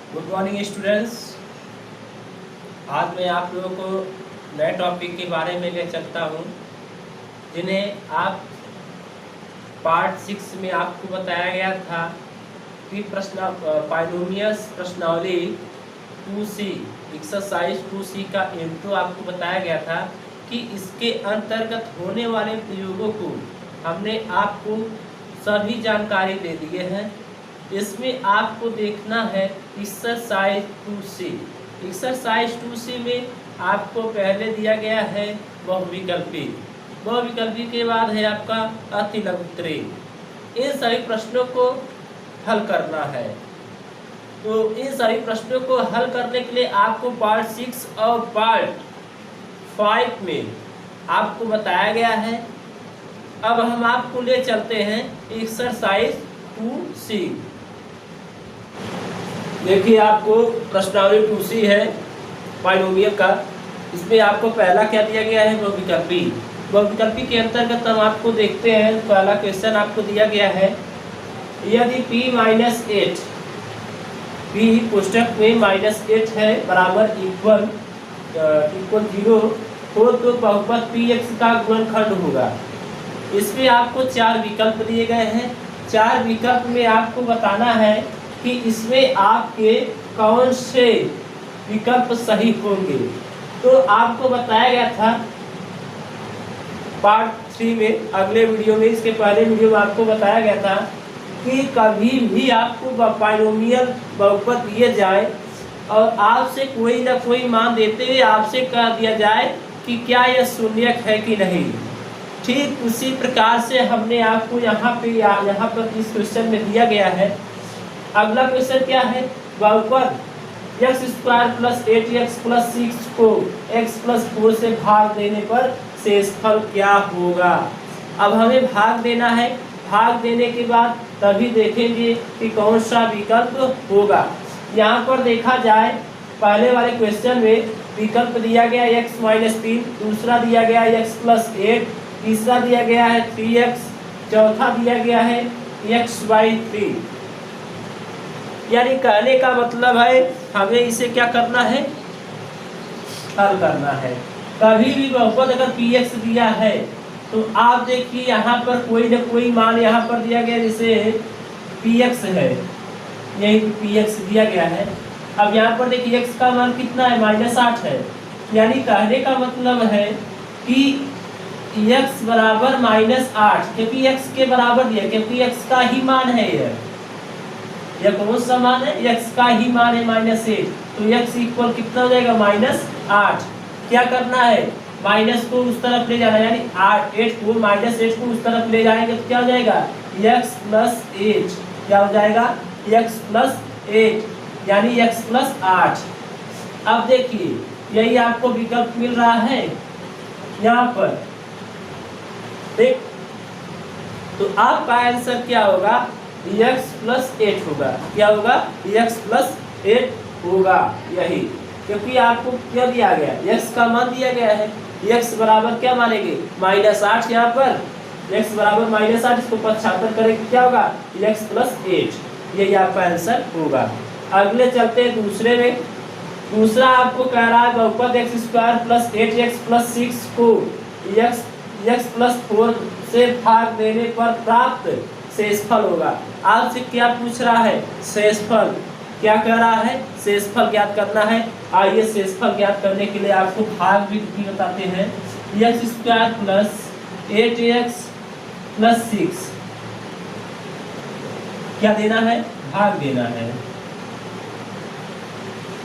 Good morning students. आज मैं आप लोगों को नए टॉपिक के बारे में ले चलता हूँ, जिन्हें आप पार्ट 6 में आपको बताया गया था कि पाइनोमियस प्रश्नावली 2C एक्सरसाइज 2C का इंट्रो आपको बताया गया था कि इसके अंतर्गत होने वाले प्रयोगों को हमने आपको सभी जानकारी दे दिए हैं। इसमें आपको देखना है एक्सरसाइज 2C। एक्सरसाइज 2C में आपको पहले दिया गया है बहुविकल्पी, बहुविकल्पी के बाद है आपका अतिलघुत्तरी। इन सभी प्रश्नों को हल करना है। तो इन सभी प्रश्नों को हल करने के लिए आपको पार्ट 6 और पार्ट 5 में आपको बताया गया है। अब हम आपको ले चलते हैं एक्सरसाइज 2C। देखिए, आपको प्रश्नावली 2C है बाइनोमियल का। इसमें आपको पहला क्या दिया गया है, बहुविकल्पी। बहुविकल्पी के अंतर्गत हम आपको देखते हैं। पहला क्वेश्चन आपको दिया गया है, यदि p-8 p कोष्टक में -8 है बराबर इक्वल 0 हो तो बहुपद px का गुणनखंड होगा। इसमें आपको 4 विकल्प दिए गए हैं। 4 विकल्प में आपको बताना है कि इसमें आपके कौन से विकल्प सही होंगे। तो आपको बताया गया था पार्ट 3 में, अगले वीडियो में, इसके पहले वीडियो में आपको बताया गया था कि कभी भी आपको बाइनोमियल बहुपद दिए जाए और आपसे कोई ना कोई मान देते हुए आपसे कह दिया जाए कि क्या यह शून्यक है कि नहीं। ठीक उसी प्रकार से हमने आपको यहाँ पर इस क्वेश्चन में दिया गया है। अगला क्वेश्चन क्या है, बहुपद x² + 8x + 6 को x + 4 से भाग देने पर शेषफल क्या होगा। अब हमें भाग देना है। भाग देने के बाद तभी देखेंगे कि कौन सा विकल्प होगा। यहाँ पर देखा जाए, पहले वाले क्वेश्चन में विकल्प दिया गया x - 3, दूसरा दिया गया x + 8, तीसरा दिया गया है 3x, चौथा दिया गया है x/3। यानी कहने का मतलब है हमें इसे क्या करना है, हल करना है। कभी भी बहुपद अगर px दिया है तो आप देखिए यहाँ पर कोई ना कोई मान यहाँ पर दिया गया, जैसे px है, यही px दिया गया है। अब यहाँ पर देखिए x का मान कितना है, -8 है। यानी कहने का मतलब है कि x बराबर -8, क्योंकि x के बराबर दिया, क्योंकि x का ही मान है। यह कौन सा मान है, x का ही मान है -8। तो x इक्वल कितना हो जाएगा, -8। क्या करना है, माइनस को उस तरफ ले जाना, यानी 8 को -8 को उस तरफ ले जाएंगे तो क्या हो जाएगा, x + 8। क्या हो जाएगा, x + 8, यानी x + 8। अब देखिए, यही आपको विकल्प मिल रहा है यहाँ पर, देख। तो आपका आंसर क्या होगा, x + 8 होगा। क्या होगा, x + 8 होगा, यही। क्योंकि आपको क्या दिया गया, x का मान दिया गया है। x बराबर क्या मानेंगे, -8। यहाँ पर x बराबर -8, इसको 75 करेंगे, क्या होगा, x + 8। यही आपका आंसर होगा। अगले चलते हैं दूसरे में। दूसरा आपको कह रहा है बहुपद x² + 8x + 6 को x + 4 से भाग देने पर प्राप्त शेषफल होगा। आपसे क्या पूछ रहा है, शेषफल। क्या कह रहा है, शेषफल ज्ञात करना है। आइए शेषफल ज्ञात करने के लिए आपको भाग भी बताते हैं। x² + 8x + 6 क्या देना है, भाग देना है।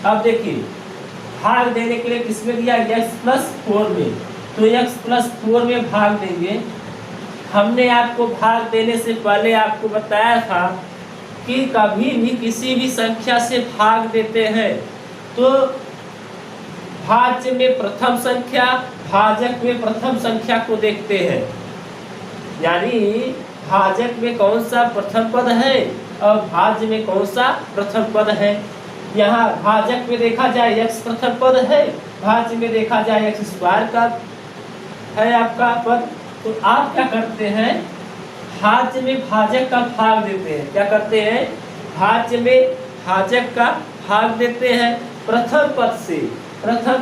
अब देखिए, भाग देने के लिए किसमें दिया, x + 4 में। तो x + 4 में भाग देंगे। हमने आपको भाग देने से पहले आपको बताया था कि कभी भी किसी भी संख्या से भाग देते हैं तो भाज्य में प्रथम संख्या, भाजक में प्रथम संख्या को देखते हैं। यानी भाजक में कौन सा प्रथम पद है और भाज्य में कौन सा प्रथम पद है। यहाँ भाजक में देखा जाए x प्रथम पद है, भाज्य में देखा जाए x² का है आपका पद। तो आप क्या करते हैं, भाज्य में भाजक का भाग देते हैं। क्या करते हैं, भाज्य में भाजक का भाग देते हैं प्रथम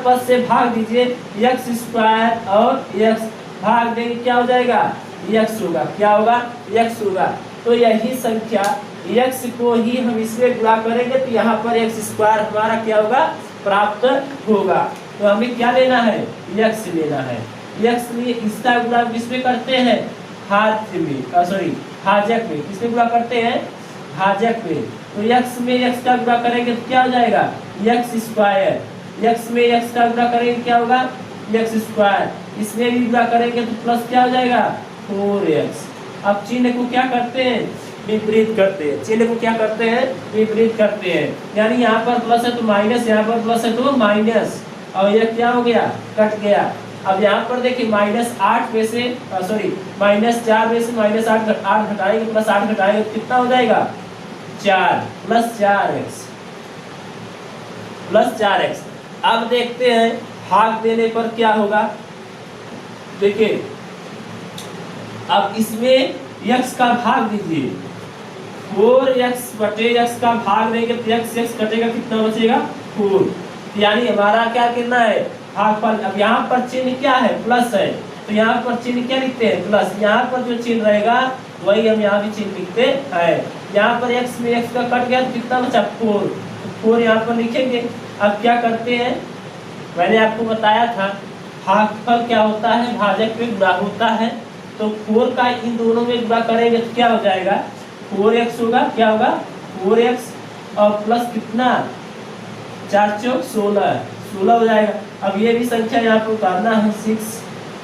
पद से भाग दीजिए, एक्स स्क्वायर और एक्स भाग देंगे, क्या हो जाएगा, एक्स होगा, क्या होगा, एक्स होगा। तो यही संख्या एक्स को ही हम इसमें गुणा करेंगे तो यहाँ पर एक्स स्क्वायर हमारा क्या होगा, प्राप्त होगा। तो हमें क्या लेना है, एक्स लेना है। एक्स लिए इसका गुणा किसमें करते हैं, हाथ में, भाजक में, किसमें गुणा करते हैं, भाजक में। तो एक्स में एक्स का गुणा करेंगे तो क्या हो जाएगा, एक्स स्क्वायर, एक्स में एक्स का गुणा करेंगे क्या होगा, एक्स स्क्वायर, इसमें भी गुणा करेंगे तो प्लस क्या हो जाएगा, 4x। अब चिन्ह को क्या करते हैं, विपरीत करते हैं, चिन्ह को क्या करते हैं, विपरीत करते हैं। यानी यहाँ पर प्लस है तो माइनस, यहाँ पर प्लस है तो माइनस, और यह क्या हो गया, कट गया। अब यहाँ पर देखिए -8 में से -4 में से -8 घटाएंगे, +8 घटाएंगे तो कितना हो जाएगा, 4 + 4x। अब देखते हैं भाग देने पर क्या होगा। देखिए अब इसमें x का भाग दीजिए, 4x/x का भाग देंगे तो x कटेगा, कितना बचेगा, 4। यानी हमारा क्या करना है, भागफल। अब यहाँ पर चिन्ह क्या है, प्लस है, तो यहाँ पर चिन्ह क्या लिखते हैं, प्लस। यहाँ पर जो चिन्ह रहेगा वही हम यहाँ भी चिन्ह लिखते हैं। यहाँ पर x में x का कट गया तो कितना बचा, 4, तो 4 यहाँ पर लिखेंगे। अब क्या करते हैं, मैंने आपको बताया था भागफल क्या होता है, भाजक पे गुणा होता है। तो 4 का इन दोनों में गुणा करेंगे तो क्या हो जाएगा, 4x होगा, क्या होगा, 4x और प्लस कितना, 4 चौक 16 हो जाएगा। अब ये भी संख्या यहाँ पर उतारना है 6।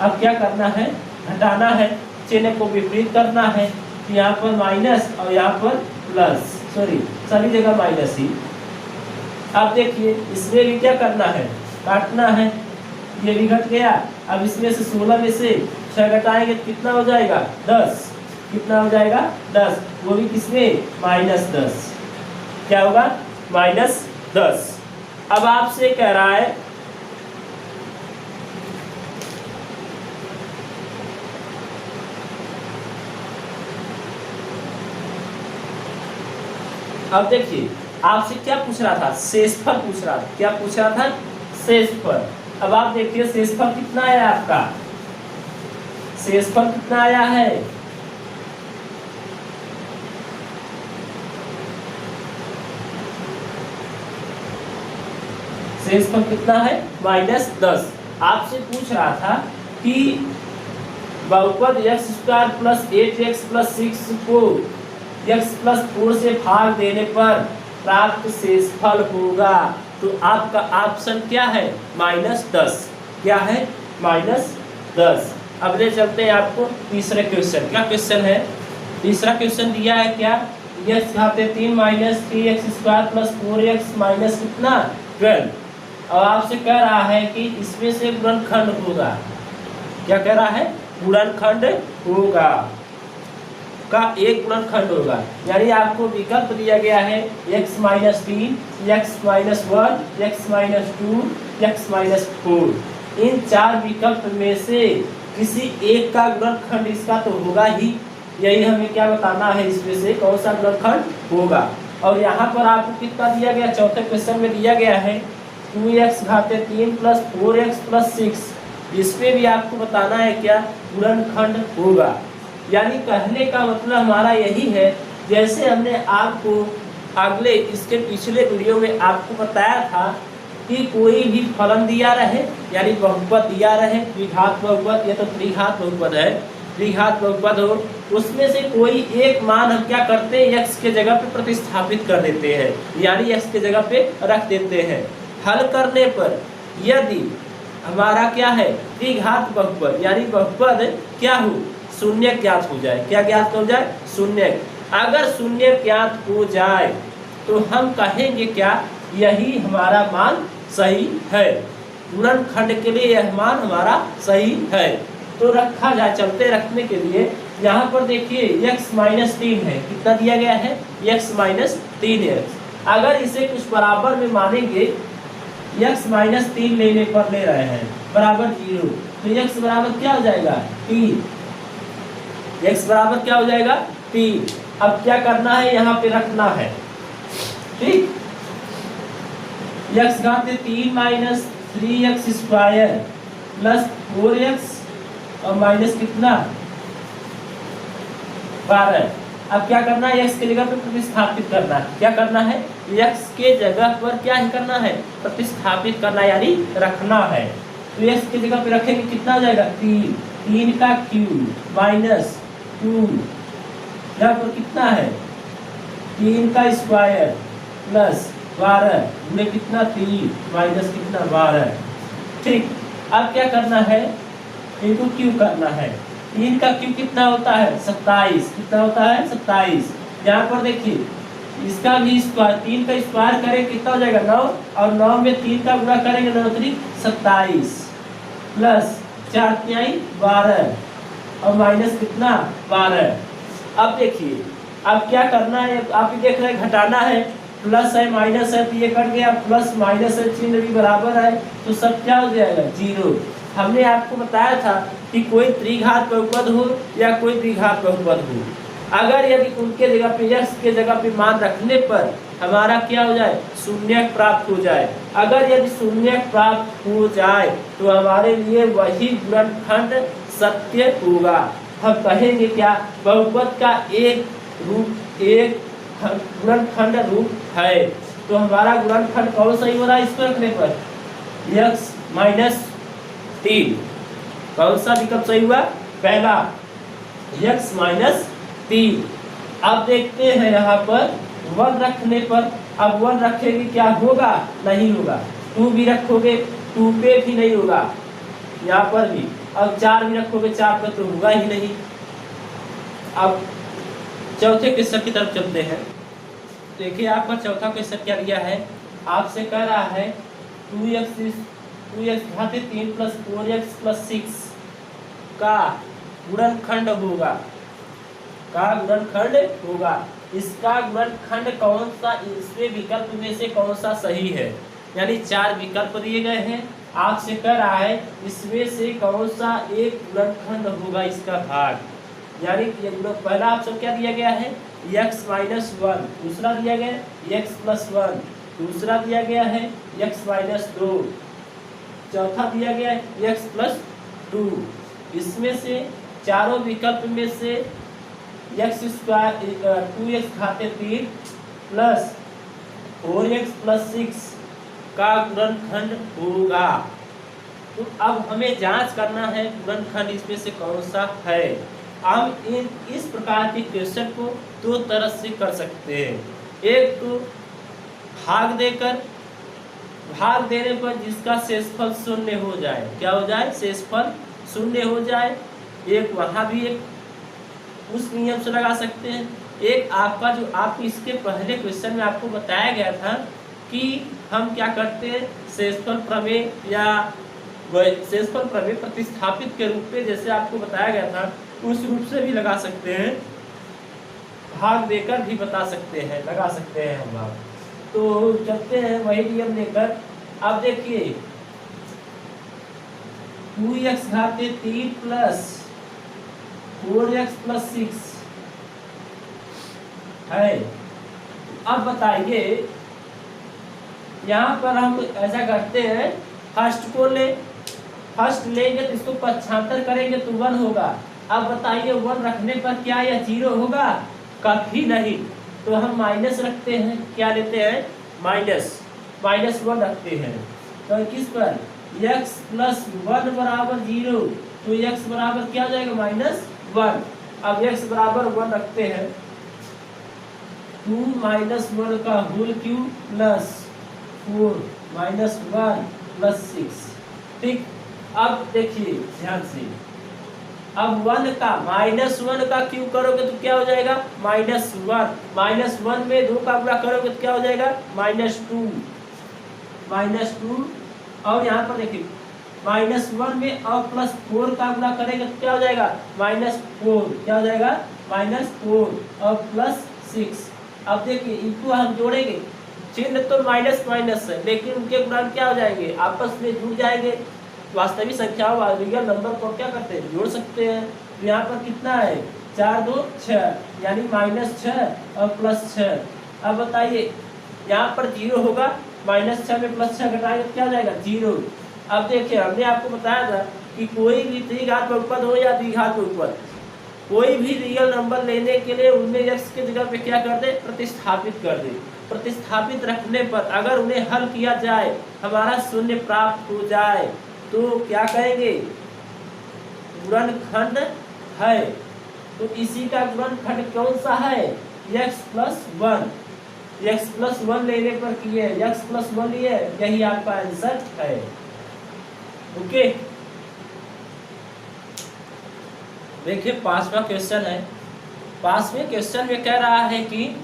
अब क्या करना है, घटाना है, चिन्ह को विपरीत करना है। यहाँ पर माइनस और यहाँ पर प्लस, सभी जगह माइनस ही। अब देखिए इसमें भी क्या करना है, काटना है, ये भी घट गया। अब इसमें से 16 में से 6 घटाएंगे तो कितना हो जाएगा, 10। कितना हो जाएगा, 10, वो भी किसमें, -10। क्या होगा, -10। अब आपसे कह रहा है अब देखिए आपसे क्या पूछ रहा था, शेषफल पूछ रहा था। क्या पूछ रहा था, शेषफल। अब आप देखिए शेषफल कितना आया आपका, शेषफल कितना आया है, शेषफल कितना है, -10। आपसे पूछ रहा था कि बहुपद x² + 8x + 6 को x+4 से भाग देने पर प्राप्त शेषफल होगा। तो आपका ऑप्शन क्या है, -10। क्या है, -10। अब ले चलते हैं आपको तीसरे क्वेश्चन। क्या क्वेश्चन है, तीसरा क्वेश्चन दिया है क्या, x घाते 3 - 3x² + 4x - कितना, 12। और आपसे कह रहा है कि इसमें से गुणनखंड होगा। क्या कह रहा है, गुणनखंड होगा, का एक गुणनखंड होगा। यानी आपको विकल्प दिया गया है x - 3, x - 1, x - 2, x - 4। इन 4 विकल्प में से किसी एक का गुणनखंड इसका तो होगा ही। यही हमें क्या बताना है, इसमें से कौन सा गुणनखंड होगा। और यहाँ पर आपको कितना दिया गया, चौथे क्वेश्चन में दिया गया है 2x घाते 3 + 4x + 6। इसमें भी आपको बताना है क्या, गुणनखंड होगा। यानी कहने का मतलब हमारा यही है, जैसे हमने आपको अगले इसके पिछले वीडियो में आपको बताया था कि कोई भी फलन दिया रहे, यानी बहुपद दिया रहे, द्विघात बहुपद या तो त्रिघात बहुपद है, द्विघात बहुपद हो, उसमें से कोई एक मान हम क्या करते हैं, x के जगह पे प्रतिस्थापित कर देते हैं, यानी x के जगह पे रख देते हैं। हल करने पर यदि हमारा क्या है, द्विघात बहुपद यानी बहुपद क्या हो, शून्य ज्ञात हो जाए। क्या ज्ञात हो जाए, शून्य। अगर शून्य ज्ञात हो जाए तो हम कहेंगे क्या, यही हमारा मान सही है, गुणनखंड के लिए यह मान हमारा सही है। तो रखा जाए, चलते रखने के लिए यहाँ पर देखिए x - 3 है, कितना दिया गया है, x - 3 है। अगर इसे कुछ बराबर में मानेंगे, x - 3 लेने पर ले रहे हैं बराबर 0, तो x बराबर क्या हो जाएगा, 3। x बराबर क्या हो जाएगा, 3। अब क्या करना है, यहाँ पे रखना है, ठीक। x घात 3 minus 3x square plus 4x और माइनस कितना 12। अब क्या करना है, x की जगह पे प्रतिस्थापित करना है। क्या करना है, x के जगह पर क्या ही करना है, प्रतिस्थापित करना यानी रखना है। तो x की जगह पे रखेंगे कितना हो जाएगा 3 का क्यूब माइनस 2, यहाँ पर कितना है 3 का स्क्वायर प्लस 12 में कितना 3 माइनस कितना 12। ठीक, अब क्या करना है, इनको क्यू करना है। 3 का क्यू कितना होता है 27, कितना होता है 27। यहाँ पर देखिए इसका भी स्क्वायर, 3 का स्क्वायर करें कितना हो जाएगा 9, और 9 में 3 का गुणा करेंगे 9 3 27 प्लस 4 3 12 और माइनस कितना 12। अब देखिए अब क्या करना है, आप ही देख रहे हैं घटाना है, प्लस है माइनस है तो ये कट गया, प्लस माइनस है चिन्ह भी बराबर है तो सब क्या हो जाएगा 0। हमने आपको बताया था कि कोई त्रिघात बहुपद हो या कोई द्विघात बहुपद हो, अगर यदि उनके जगह पे x के जगह पे मान रखने पर हमारा क्या हो जाए शून्य प्राप्त हो जाए। अगर यदि शून्य प्राप्त हो जाए तो हमारे लिए वही गुणनखंड सत्य होगा। हम कहेंगे क्या, बहुपद का एक रूप एक गुणनखंड रूप है। तो हमारा गुणनखंड कौन सही हो रहा है, इसको रखने पर x माइनस 3, कौन सा विकल्प सही हुआ, पहला x माइनस 3। अब देखते हैं यहाँ पर 1 रखने पर, अब 1 रखेंगे क्या होगा, नहीं होगा। 2 भी रखोगे 2 पे भी नहीं होगा, यहाँ पर भी। अब 4 भी रखोगे 4 पे तो होगा ही नहीं। अब चौथे क्वेश्चन की तरफ चलते हैं। देखिए आपका चौथा क्वेश्चन क्या दिया है, आपसे कह रहा है 2x घात 3 प्लस 4x प्लस 6 का गुणनखंड होगा, का गुणनखंड होगा। इसका गुणनखंड कौन सा, इसमें विकल्प में से कौन सा सही है, यानी 4 विकल्प दिए गए हैं, आपसे कह रहा है इसमें से कौन सा एक गुणनखंड होगा इसका भाग। यानी पहला ऑप्शन क्या दिया गया है x माइनस 1, दूसरा दिया गया है x प्लस 1, दूसरा दिया गया है x माइनस 2, चौथा दिया गया है x प्लस 2। इसमें से चारों विकल्प में से x स्क्वायर 2x घात 3 प्लस 4x प्लस 6 का गुणनखंड होगा। तो अब हमें जांच करना है गुणनखंड इसमें से कौन सा है। हम इस प्रकार के क्वेश्चन को 2 तरह से कर सकते हैं। एक तो भाग देकर, भाग देने पर जिसका शेषफल 0 हो जाए, क्या हो जाए शेषफल 0 हो जाए। एक वहाँ भी एक उस नियम से लगा सकते हैं। एक आपका जो आप इसके पहले क्वेश्चन में आपको बताया गया था कि हम क्या करते हैं शेषफल प्रमेय या शेषफल प्रमेय प्रतिस्थापित के रूप में, जैसे आपको बताया गया था उस रूप से भी लगा सकते हैं, भाग देकर भी बता सकते हैं, लगा सकते हैं हम लोग। तो चलते हैं वही नियम लेकर। अब देखिए 2x घात 3 प्लस 4x प्लस 6 है। अब बताइए यहाँ पर हम ऐसा करते हैं, फर्स्ट को ले, फर्स्ट लेंगे तो इसको पक्षांतर करेंगे तो 1 होगा। अब बताइए 1 रखने पर क्या यह 0 होगा, कभी नहीं। तो हम माइनस रखते हैं, क्या लेते हैं माइनस 1 रखते हैं। तो किस पर x प्लस 1 बराबर 0, तो x बराबर क्या हो जाएगा -1। अब x बराबर 1 रखते हैं, 2 माइनस 1 का whole cube plus 4 minus 1 plus 6। ठीक, अब देखिए ध्यान से, अब 1 का -1 का क्यूब करोगे तो क्या हो जाएगा -1, -1 में 2 का गुणा करोगे तो क्या हो जाएगा -2। और यहाँ पर देखिए -1 में और प्लस 4 का गुणा करेंगे तो क्या हो जाएगा -4, क्या हो जाएगा -4 और प्लस 6। अब देखिए इनको हम जोड़ेंगे, चिन्ह तो माइनस है लेकिन उनके गुणांक क्या हो जाएंगे, आपस में जुड़ जाएंगे। वास्तविक संख्याओं रियल नंबर को क्या करते हैं, जोड़ सकते हैं। तो यहाँ पर कितना है 4 2 6, यानी -6 और प्लस 6। अब बताइए यहाँ पर 0 होगा -6 में +6 घटाएंगे तो क्या हो जाएगा 0। अब देखिए हमने आपको बताया था कि कोई भी त्रिघात बहुपद हो या द्विघात बहुपद, कोई भी रियल नंबर लेने के लिए उनमें x के जगह पे क्या कर दे, प्रतिस्थापित कर दे। प्रतिस्थापित रखने पर अगर उन्हें हल किया जाए, हमारा शून्य प्राप्त हो जाए, तो क्या कहेंगे, गुणनखंड है। तो इसी का गुणनखंड कौन सा है, x+1। x+1 लेने पर किए, x+1 लिए, यही आपका आंसर है। ओके, देखिए 5वां क्वेश्चन है। 5वें क्वेश्चन में कह रहा है कि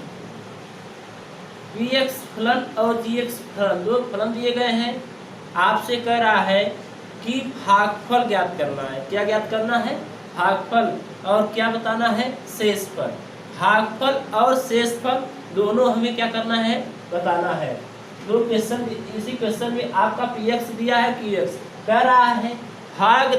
px फलन और gx फलन, दो फलन दिए गए हैं। आपसे कह रहा है कि भागफल ज्ञात करना है। क्या ज्ञात करना है, भागफल, और क्या बताना है, शेषफल। भागफल और शेषफल दोनों हमें क्या करना है, बताना है। दो क्वेश्चन, इसी क्वेश्चन में आपका px दिया है, qx कह रहा है भाग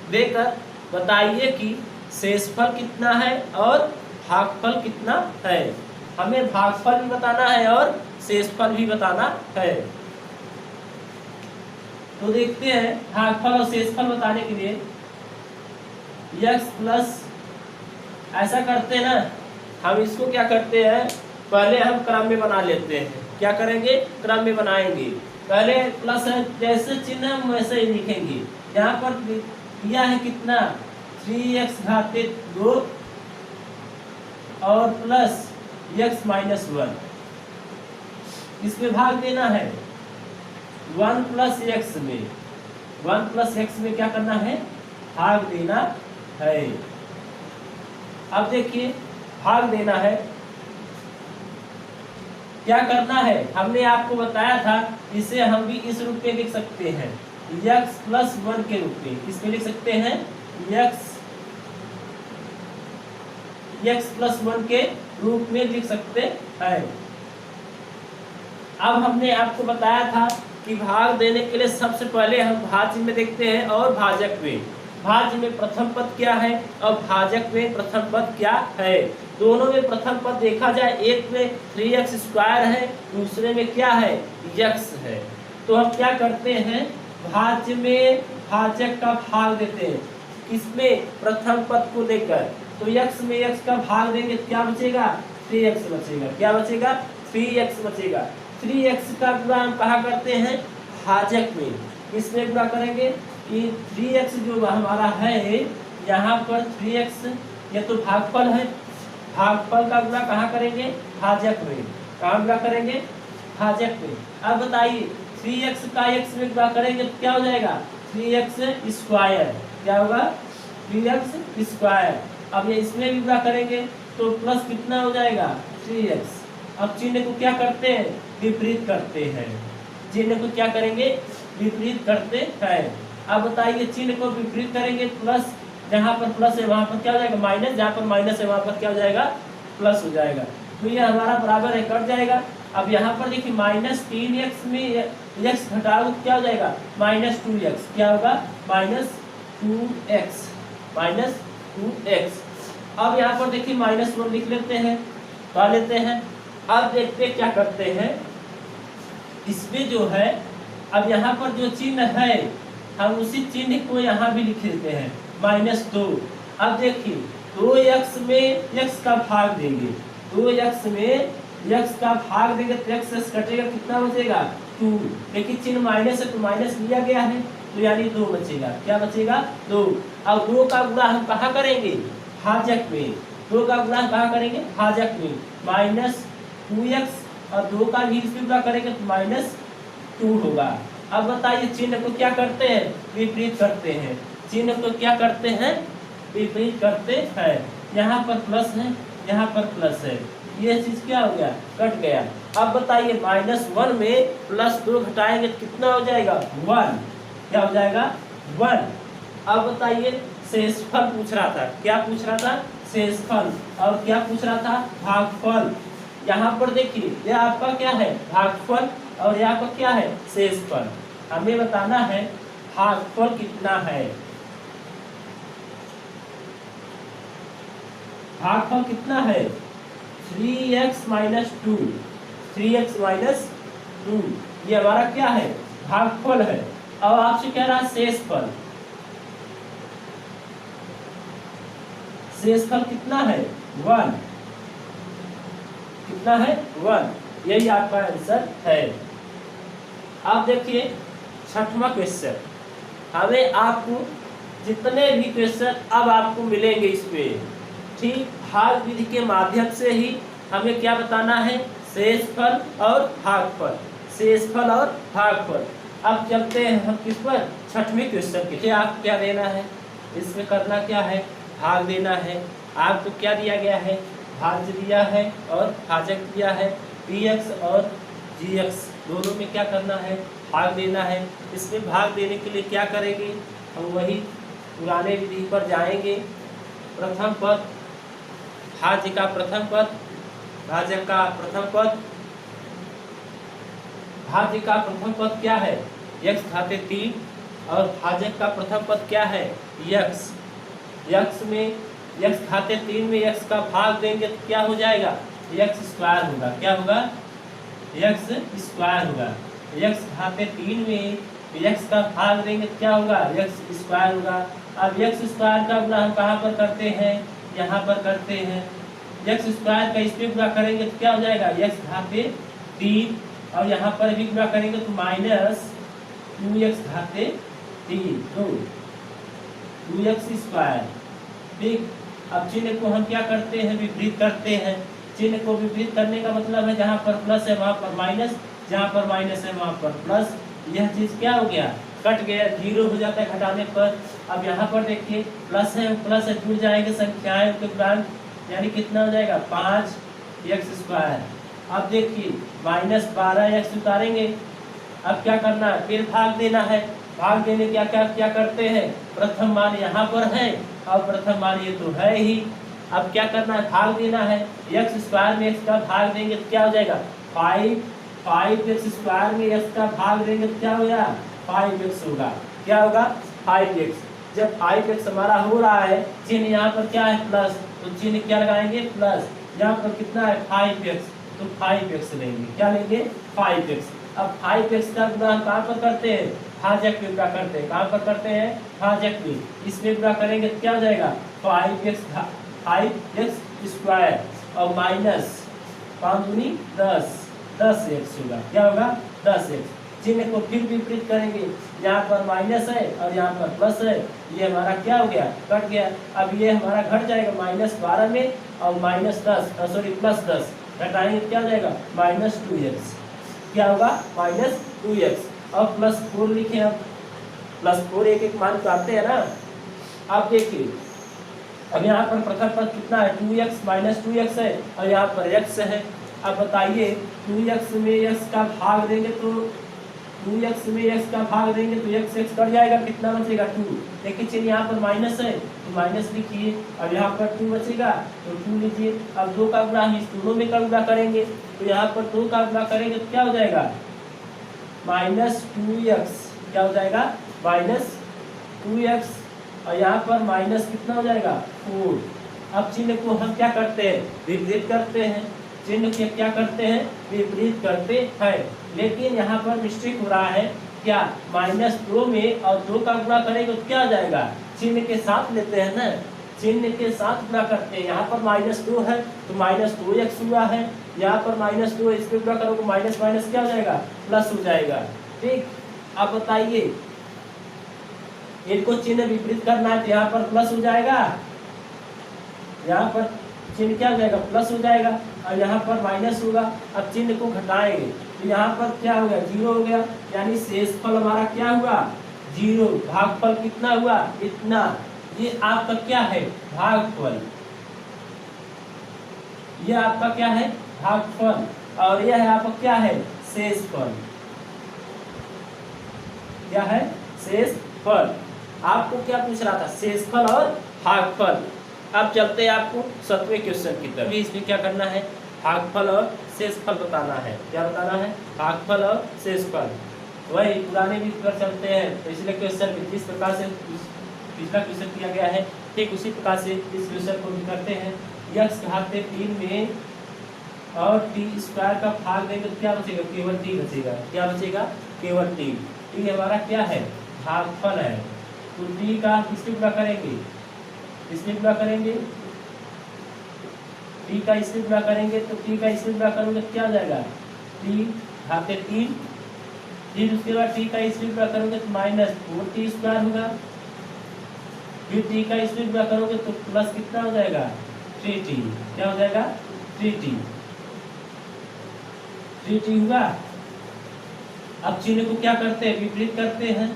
देकर बताइए कि शेषफल कितना है और भागफल कितना है। हमें भागफल भी बताना है और शेषफल भी बताना है। तो देखते हैं भागफल और शेषफल बताने के लिए x प्लस, ऐसा करते हैं ना, हम इसको क्या करते हैं, पहले हम क्रम में बना लेते हैं। क्या करेंगे, क्रम में बनाएंगे। पहले प्लस है, जैसे चिन्ह हम वैसे ही लिखेंगे। यहाँ पर दिया है कितना, 3x घातित 2 और प्लस x-1, इसमें भाग देना है 1 + x में। 1 + x में क्या करना है, भाग देना है। अब देखिए भाग देना है, क्या करना है, हमने आपको बताया था, इसे हम भी इस रूप में लिख सकते हैं, x+1 के रूप में। इसमें लिख सकते हैं x+1 के रूप में लिख सकते हैं। अब हमने आपको बताया था कि भाग देने के लिए सबसे पहले हम भाज्य में देखते हैं और भाजक में। भाज्य में प्रथम पद क्या है और भाजक में प्रथम पद क्या है। दोनों में प्रथम पद देखा जाए, एक में 3x² है, दूसरे में क्या है, x है। तो हम क्या करते हैं, भाज्य में भाजक का भाग देते हैं, किसमें, प्रथम पद को लेकर। तो x में x का भाग देंगे तो क्या बचेगा, 3x बचेगा। क्या बचेगा, 3x बचेगा। 3x का गुणा हम कहाँ करते हैं, भाजक में। इसमें गुणा करेंगे कि 3x जो हमारा है, यहाँ पर 3x, ये तो भागफल है, भागफल का गुणा कहाँ करेंगे, भाजक में। कहाँ गुणा करेंगे, भाजक में। अब बताइए 3x का x में गुणा करेंगे तो क्या हो जाएगा, 3x²। क्या होगा, 3x²। अब ये इसमें भी गुणा करेंगे तो प्लस कितना हो जाएगा, 3x। अब चिन्ह को क्या करते हैं, विपरीत करते हैं। चिन्ह को क्या करेंगे, विपरीत करते हैं। अब बताइए चिन्ह को विपरीत करेंगे, प्लस, जहाँ पर प्लस है वहाँ पर क्या हो जाएगा, माइनस, जहाँ पर माइनस है वहाँ पर क्या हो जाएगा, प्लस हो जाएगा। तो ये हमारा बराबर है, कट जाएगा। अब यहाँ पर देखिए -3x में x घटाओ तो क्या हो जाएगा, -2x। क्या होगा, -2x। अब यहाँ पर देखिए -1 लिख लेते हैं, पा लेते हैं। अब देखते क्या करते हैं, इसमें जो है, अब यहाँ पर जो चिन्ह है, हम उसी चिन्ह को यहाँ भी लिख देते हैं, -2। अब देखिए 2x में x का भाग देंगे, 2x में x का भाग देंगे तो x से कटेगा, कितना बचेगा, 2। लेकिन चिन्ह माइनस है तो माइनस लिया गया है, तो यानी 2 बचेगा। क्या बचेगा, 2। अब 2 का गुणा हम कहाँ करेंगे, भाजक में। 2 का गुणा कहाँ करेंगे, भाजक में। -2x, और 2 का भी इसमें गुणा करेंगे तो -2 होगा। अब बताइए चिन्ह को क्या करते हैं, विपरीत करते हैं। चिन्ह को क्या करते हैं, विपरीत करते हैं। यहाँ पर प्लस है, यहाँ पर प्लस है, ये चीज क्या हो गया, कट गया। अब बताइए -1 में +2 घटाएंगे तो कितना हो जाएगा, 1। क्या हो जाएगा, 1। अब बताइए शेषफल पूछ रहा था, क्या पूछ रहा था, शेषफल। और क्या पूछ रहा था, भागफल। यहाँ पर देखिए ये आपका क्या है, भागफल, और यहाँ पर क्या है, शेषफल। हमें बताना है भागफल कितना है। भागफल कितना है, 3x - 2। 3x माइनस 2, ये हमारा क्या है, भागफल है। अब आपसे कह रहा है शेषफल, शेषफल कितना है, 1, कितना है, 1, यही आपका आंसर है। आप देखिए 6वां क्वेश्चन, हमें आपको जितने भी क्वेश्चन अब आपको मिलेंगे इसमें, ठीक भाग विधि के माध्यम से ही हमें क्या बताना है, शेषफल और भागफल, शेषफल और भागफल। अब चलते हैं हम किस पर, 6वें क्वेश्चन के। आप क्या देना है, इसमें करना क्या है, भाग देना है। आपको क्या दिया गया है, भाज्य दिया है और भाजक दिया है, px और gx दोनों में क्या करना है, भाग देना है। इसमें भाग देने के लिए क्या करेंगे, हम वही पुराने विधि पर जाएंगे। प्रथम पद, भाज्य का प्रथम पद, भाजक का प्रथम पद, भाज्य का प्रथम पद क्या है, x घाते 3 और भाजक का प्रथम पद क्या है, x। x में x घाते 3 में x का भाग देंगे तो क्या हो जाएगा, x स्क्वायर होगा, क्या होगा, x स्क्वायर होगा। x घाते 3 में x का भाग देंगे तो क्या होगा, x स्क्वायर होगा। अब x स्क्वायर का गुणा हम कहाँ पर करते हैं, यहाँ पर करते हैं। x स्क्वायर का इस पे गुणा करेंगे तो क्या हो जाएगा, x घाते 3 और यहाँ पर भी गुणा करेंगे तो माइनस 2x घाते 3, 2x स्क्वायर, ठीक। अब चिन्ह को हम क्या करते हैं, विपरीत करते हैं। चिन्ह को विपरीत करने का मतलब है जहाँ पर प्लस है वहाँ पर माइनस, जहाँ पर माइनस है वहाँ पर प्लस। यह चीज़ क्या हो गया, कट गया, 0 हो जाता है घटाने पर। अब यहाँ पर देखिए प्लस है, प्लस है, जुड़ जाएंगे संख्याएं के उपरांत, यानी कितना हो जाएगा, 5x स्क्वायर। अब देखिए माइनस 12x उतारेंगे। अब क्या करना है, फिर भाग देना है। भाग देने क्या क्या क्या करते हैं, प्रथम मान यहाँ पर है और प्रथम मान ये तो है ही। अब क्या करना है, भाग देना है। x स्क्वायर में x का भाग देंगे तो क्या हो जाएगा, 5x स्क्वायर में x का भाग देंगे तो क्या हो जाएगा, 5x होगा, क्या होगा, 5x। जब 5x हमारा हो रहा है, चिन्ह यहाँ पर क्या है, प्लस, तो चिन्ह क्या लगाएंगे, प्लस। यहाँ पर कितना है, 5x, तो 5x लेंगे, क्या लेंगे, 5x। अब 5x का गुणा हम कहाँ पर करते हैं, भाजक में गुणा करते हैं। कहाँ पर करते हैं, भाजक में। इसमें गुणा करेंगे तो क्या हो जाएगा, 5x स्क्वायर और माइनस 5 दूनी 10x होगा, क्या होगा, 10x। चिन्ह को फिर विपरीत करेंगे, यहाँ पर माइनस है और यहाँ पर प्लस है, ये हमारा क्या हो गया, कट गया। अब ये हमारा घट जाएगा -12 में और प्लस 10 घटाएंगे क्या हो जाएगा, -2x, क्या होगा, -2x। और +4 लिखे, अब +4 एक एक मान काटते हैं ना। अब देखिए अब यहाँ पर प्रथम पद कितना है, 2x -2x है और यहाँ पर x है। अब बताइए 2x में x का भाग देंगे तो 2x में x का भाग देंगे तो x कट जाएगा, कितना बचेगा, 2। देखिए चिन्ह यहाँ पर माइनस है तो माइनस लिखिए, अब यहाँ पर 2 बचेगा तो 2 लीजिए। अब 2 का गुणा हम इस दोनों में का गुणा करेंगे तो यहाँ पर 2 का गुणा करेंगे तो क्या हो जाएगा, -2x, क्या हो जाएगा, -2x और यहाँ पर माइनस कितना हो जाएगा, 4। अब चिन्ह को हम क्या करते हैं, विपरीत करते हैं। चिन्ह के क्या करते हैं, विपरीत करते हैं। लेकिन यहाँ पर मिस्टेक हो रहा है, क्या, -2 में और 2 का गुणा करेंगे तो क्या हो जाएगा, चिन्ह के साथ लेते हैं ना, चिन्ह के साथ गुणा करते हैं। यहाँ पर -2 है तो -2x हुआ है, यहाँ पर -2 इस पे गुणा करोगे माइनस माइनस क्या हो जाएगा, प्लस हो जाएगा, ठीक। अब बताइए इनको चिन्ह विपरीत करना है तो यहाँ पर प्लस हो जाएगा, यहाँ पर चिन्ह क्या हो जाएगा, प्लस हो जाएगा और यहाँ पर माइनस होगा। अब चिन्ह को घटाएंगे तो यहाँ पर क्या हो गया, 0 हो गया, यानी शेषफल हमारा क्या हुआ, 0। भागफल कितना हुआ, इतना। ये आपका क्या है, भागफल, ये आपका क्या है, भागफल, और यह है आपका क्या है, शेषफल। क्या है, शेषफल। आपको क्या पूछ रहा था, शेषफल और भागफल। अब चलते हैं आपको 7वें क्वेश्चन की तरफ। इसमें क्या करना है, भागफल और शेषफल बताना है। क्या बताना है, भागफल और शेषफल। वही पुराने विधि पर चलते हैं, तो इसलिए क्वेश्चन जिस प्रकार से पिछला क्वेश्चन किया गया है ठीक उसी प्रकार से इस क्वेश्चन को भी करते हैं। x घाते 3 में और टी स्क्वायर का भाग देंगे तो क्या बचेगा, केवल टी बचेगा। क्या बचेगा, केवल टी। टी हमारा क्या है, भागफल है। तो टी का किससे गुणा करेंगे, इससे गुणा करेंगे, टी का इससे गुणा करेंगे तो टी का इससे गुणा करोगे तो क्या हो जाएगा, टी घाते 3। फिर उसके बाद टी का इससे गुणा करोगे तो -4t स्क्वायर होगा। फिर टी का इससे गुणा करोगे तो प्लस कितना हो जाएगा, 3t। क्या हो जाएगा, 3t। 3t होगा। अब चिन्ह को क्या करते हैं, विपरीत करते हैं।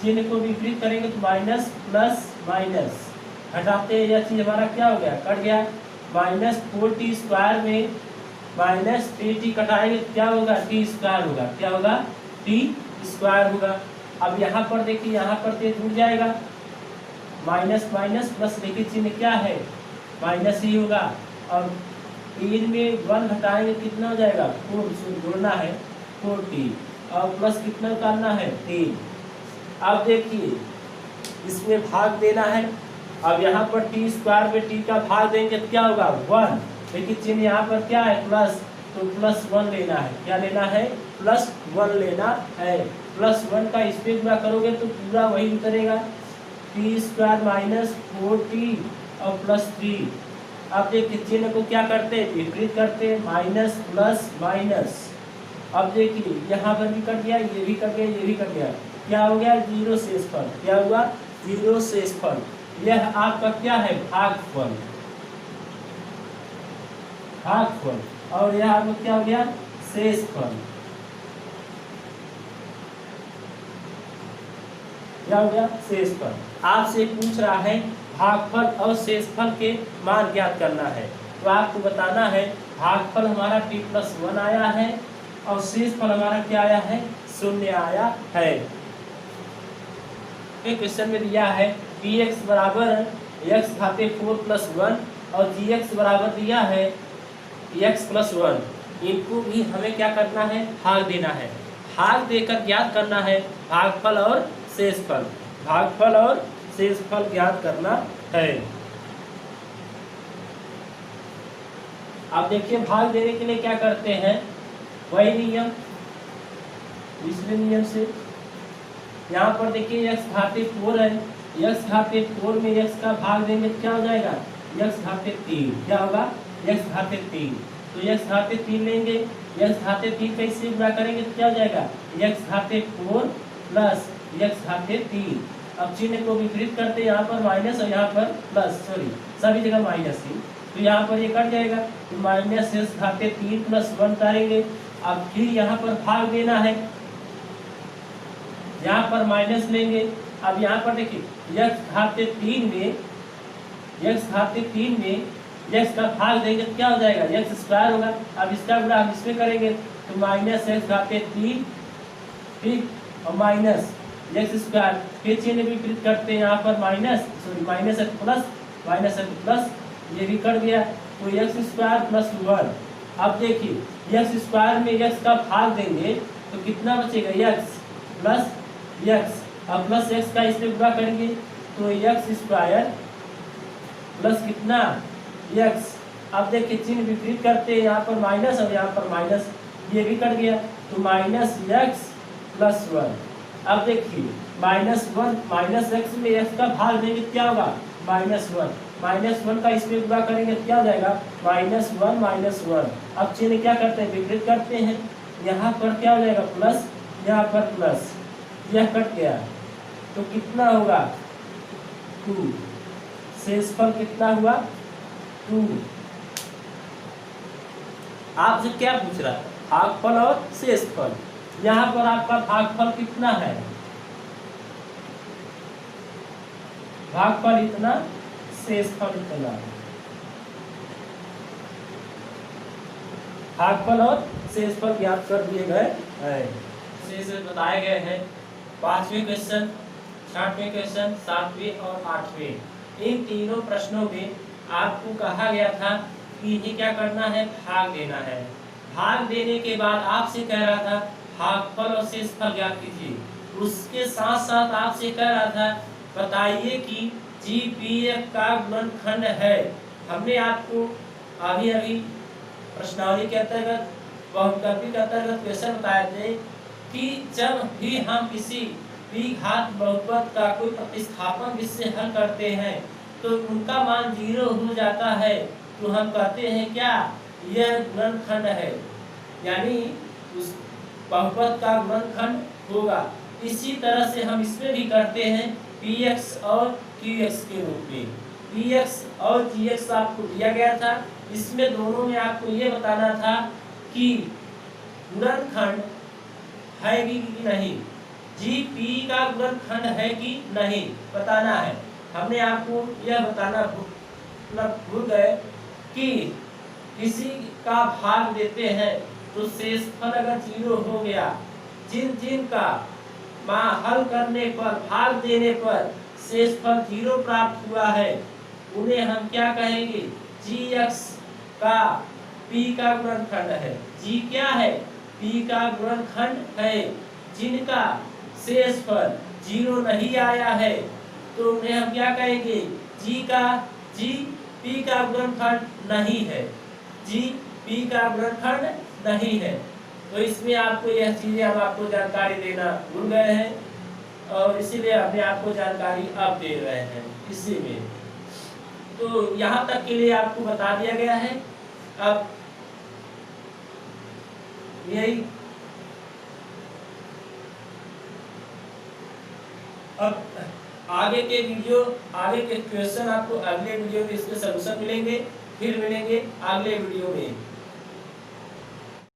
चिन्ह को विपरीत करेंगे तो माइनस प्लस माइनस हटाते हैं, यह चीज हमारा क्या हो गया, कट गया। -4t स्क्वायर में -3t कटाएंगे तो क्या होगा, टी स्क्वायर होगा। क्या होगा, टी स्क्वायर होगा। अब यहाँ पर देखिए, यहाँ पर तो जुड़ जाएगा, माइनस माइनस प्लस, देखिए चिन्ह क्या है, माइनस ही होगा। और 3 में 1 घटाएंगे कितना हो जाएगा, 4, जोड़ना है 4t, और प्लस कितना उतारना है, 3। अब देखिए इसमें भाग देना है। अब यहाँ पर टी स्क्वायर में टी का भाग देंगे तो क्या होगा, 1। देखिए चिन्ह यहाँ पर क्या है, प्लस, तो +1 लेना है। क्या लेना है, +1 लेना है। +1 का इस पे गुणा करोगे तो पूरा वही उतरेगा, टी स्क्वायर -4t और +3। अब देखिए चिन्ह को क्या करते हैं, विपरीत करते हैं, माइनस प्लस माइनस। अब देखिए यहाँ पर भी कट गया, ये भी कट गया, ये भी कट गया। क्या हो गया, 0 शेषफल। क्या हुआ, 0 शेषफल। यह आपका क्या है, भागफल, भागफल। और यह आपका क्या हो गया, शेषफल। क्या हो गया, शेषफल। आपसे पूछ रहा है भागफल और शेषफल के मान ज्ञात करना है, तो आपको बताना है भागफल हमारा t+1 आया है और शेषफल हमारा क्या आया है, 0 आया है। एक क्वेश्चन में दिया है px बराबर x घाते 4+1 और gx बराबर दिया है x+1। इनको भी हमें क्या करना है, भाग देना है। भाग देकर ज्ञात करना है भागफल और शेषफल। भागफल और शेषफल ज्ञात करना है। अब देखिए भाग देने के लिए क्या करते हैं, वही नियम, पिछले नियम से। यहाँ पर देखिए x घाते 4 है, x घाते 4 में x का भाग देंगे तो क्या हो जाएगा, x घाते 3। क्या होगा, x घाते 3। तो x घाते 3 लेंगे, x घाते 3 का इससे गुणा करेंगे तो क्या हो जाएगा, x घाते 4 प्लस x घाते 3। अब चिन्ह को विपरीत करते, यहाँ पर माइनस और यहाँ पर प्लस, सॉरी सभी जगह माइनस ही, तो यहाँ पर ये कट जाएगा। तो -x घाते 3 + 1 करेंगे। अब फिर यहाँ पर भाग देना है, यहाँ पर माइनस लेंगे। अब यहाँ पर देखिए x घाते 3 में, x घाते 3 में x का भाग देंगे तो क्या हो जाएगा, x स्क्वायर होगा। अब इसका गुणा हम इसमें करेंगे तो -x घाते 3, ठीक, और माइनस x स्क्वायर। फिर चिन्ह विपरीत करते हैं, यहाँ पर माइनस, सॉरी माइनस है प्लस, माइनस है प्लस, ये भी कट गया। तो x स्क्वायर + 1। अब देखिए x स्क्वायर में x का भाग देंगे तो कितना बचेगा, x प्लस x। अब प्लस x का इसमें गुणा करेंगे तो x स्क्वायर प्लस कितना, x। अब देखिए चिन्ह विपरीत करते हैं, यहाँ पर माइनस और यहाँ पर माइनस, ये भी कट गया। तो -x + 1। अब देखिए -1 -x में x का भाग देंगे क्या होगा, -1। -1 का इसमें गुणा करेंगे तो क्या हो जाएगा, -1 -1। अब चिन्ह क्या करते हैं, विपरीत करते हैं, यहाँ पर क्या हो जाएगा, प्लस, यहाँ पर प्लस, यह कट गया। तो कितना होगा, 2। शेषफल कितना हुआ, 2। आपसे क्या पूछ रहा है, भागफल और शेषफल। यहाँ पर आपका भागफल कितना है, भागफल इतना, शेषफल इतना। भागफल और शेषफल ज्ञात कर दिए गए हैं, शेष बताए गए हैं। 5वें क्वेश्चन, 6वें क्वेश्चन, 7वें और 8वें। इन तीनों प्रश्नों में आपको कहा गया था कि इन्हें क्या करना है, भाग देना है। भाग देने के बाद आपसे कह रहा था भागफल और शेषफल ज्ञात कीजिए। उसके साथ साथ आपसे कह रहा था बताइए कि GPF का गुणनखंड है। हमने आपको अभी प्रश्नावली के अंतर्गत बहुविकल्पी के अंतर्गत क्वेश्चन बताए थे कि जब भी हम किसी द्विघात बहुपद का कोई प्रतिस्थापन जिससे हल करते हैं तो उनका मान 0 हो जाता है, तो हम कहते हैं क्या, यह गुणनखंड है, यानी उस बहुपद का गुणनखंड होगा। इसी तरह से हम इसमें भी करते हैं px और qx के रूप में। px और qx आपको दिया गया था, इसमें दोनों में आपको ये बताना था कि गुणनखंड है कि नहीं, जी p का गुणनखंड है कि नहीं बताना है। हमने आपको यह बताना भूल गए कि किसी का भाग देते हैं तो शेषफल अगर 0 हो गया, जिन जिन का हल करने पर, भाग देने पर शेषफल 0 प्राप्त हुआ है, उन्हें हम क्या कहेंगे, gx का p का गुणनखंड है। g क्या है, p का गुणनखंड है। जिनका शेषफल 0 नहीं आया है तो उन्हें हम क्या कहेंगे, g p का गुणनखंड नहीं है, g p का गुणनखंड नहीं है। तो इसमें आपको यह चीजें हम आपको जानकारी देना भूल गए हैं और इसीलिए हमने आपको जानकारी अब दे रहे हैं इसी में। तो यहाँ तक के लिए आपको बता दिया गया है। अब यही अब आगे के क्वेश्चन आपको अगले वीडियो में इसके सलूशन मिलेंगे। फिर मिलेंगे अगले वीडियो में।